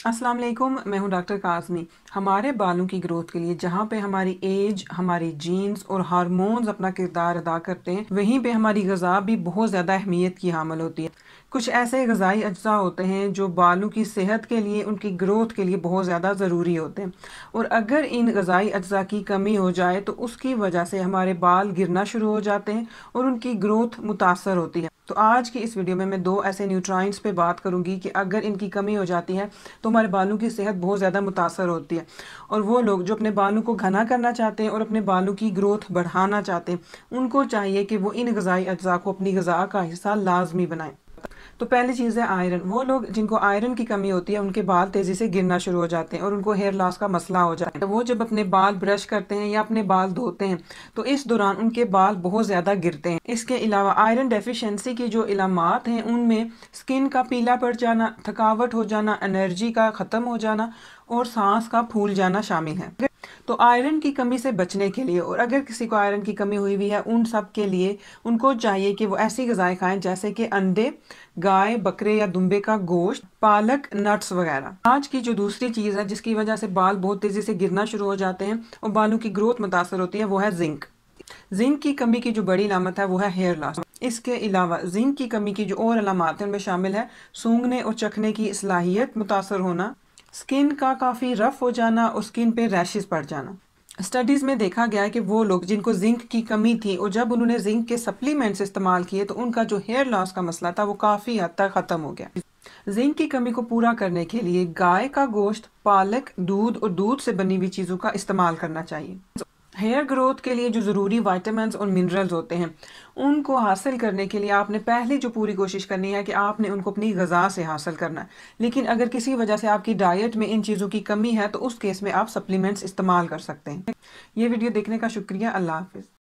अस्सलाम वालेकुम, मैं हूं डॉक्टर काज़मी। हमारे बालों की ग्रोथ के लिए जहां पे हमारी एज, हमारी जीन्स और हार्मोन्स अपना किरदार अदा करते हैं, वहीं पे हमारी ग़िज़ा भी बहुत ज़्यादा अहमियत की हामिल होती है। कुछ ऐसे ग़िज़ाई अज्जा होते हैं जो बालों की सेहत के लिए, उनकी ग्रोथ के लिए बहुत ज़्यादा ज़रूरी होते हैं, और अगर इन ग़िज़ाई अज्जा की कमी हो जाए तो उसकी वजह से हमारे बाल गिरना शुरू हो जाते हैं और उनकी ग्रोथ मुतासर होती है। तो आज की इस वीडियो में मैं 2 ऐसे न्यूट्राइंट्स पे बात करूंगी कि अगर इनकी कमी हो जाती है तो हमारे बालों की सेहत बहुत ज़्यादा मुतासर होती है। और वो लोग जो अपने बालों को घना करना चाहते हैं और अपने बालों की ग्रोथ बढ़ाना चाहते हैं, उनको चाहिए कि वो इन ग़िज़ाई अज्जा को अपनी ग़िज़ा का हिस्सा लाजमी बनाएं। तो पहली चीज़ है आयरन। वो लोग जिनको आयरन की कमी होती है, उनके बाल तेज़ी से गिरना शुरू हो जाते हैं और उनको हेयर लॉस का मसला हो जाता है। वो जब अपने बाल ब्रश करते हैं या अपने बाल धोते हैं तो इस दौरान उनके बाल बहुत ज़्यादा गिरते हैं। इसके अलावा आयरन डेफिशिएंसी की जो इलामात हैं, उनमें स्किन का पीला पड़ जाना, थकावट हो जाना, एनर्जी का ख़त्म हो जाना और सांस का फूल जाना शामिल है। तो आयरन की कमी से बचने के लिए, और अगर किसी को आयरन की कमी हुई है, उन सब के लिए उनको चाहिए कि वो ऐसी ग़िज़ाएं खाएं जैसे कि अंडे, गाय, बकरे या दुम्बे का गोश्त, पालक, नट्स वगैरह। आज की जो दूसरी चीज़ है जिसकी वजह से बाल बहुत तेज़ी से गिरना शुरू हो जाते हैं और बालों की ग्रोथ मुतासर होती है, वो है जिंक। जिंक की कमी की जो बड़ी अलामत है वो है हेयर लॉस। इसके अलावा जिंक की कमी की जो और अलामत है उनमें शामिल है सूंघने और चखने की सलाहियत मुतासर होना, स्किन का काफ़ी रफ हो जाना और स्किन पे रैशेस पड़ जाना। स्टडीज़ में देखा गया है कि वो लोग जिनको जिंक की कमी थी और जब उन्होंने जिंक के सप्लीमेंट्स इस्तेमाल किए तो उनका जो हेयर लॉस का मसला था वो काफ़ी हद तक ख़त्म हो गया। जिंक की कमी को पूरा करने के लिए गाय का गोश्त, पालक, दूध और दूध से बनी हुई चीज़ों का इस्तेमाल करना चाहिए। हेयर ग्रोथ के लिए जो ज़रूरी विटामिन्स और मिनरल्स होते हैं, उनको हासिल करने के लिए आपने पहले जो पूरी कोशिश करनी है कि आपने उनको अपनी ग़िज़ा से हासिल करना है। लेकिन अगर किसी वजह से आपकी डाइट में इन चीज़ों की कमी है तो उस केस में आप सप्लीमेंट्स इस्तेमाल कर सकते हैं। ये वीडियो देखने का शुक्रिया। अल्लाह हाफ़िज़।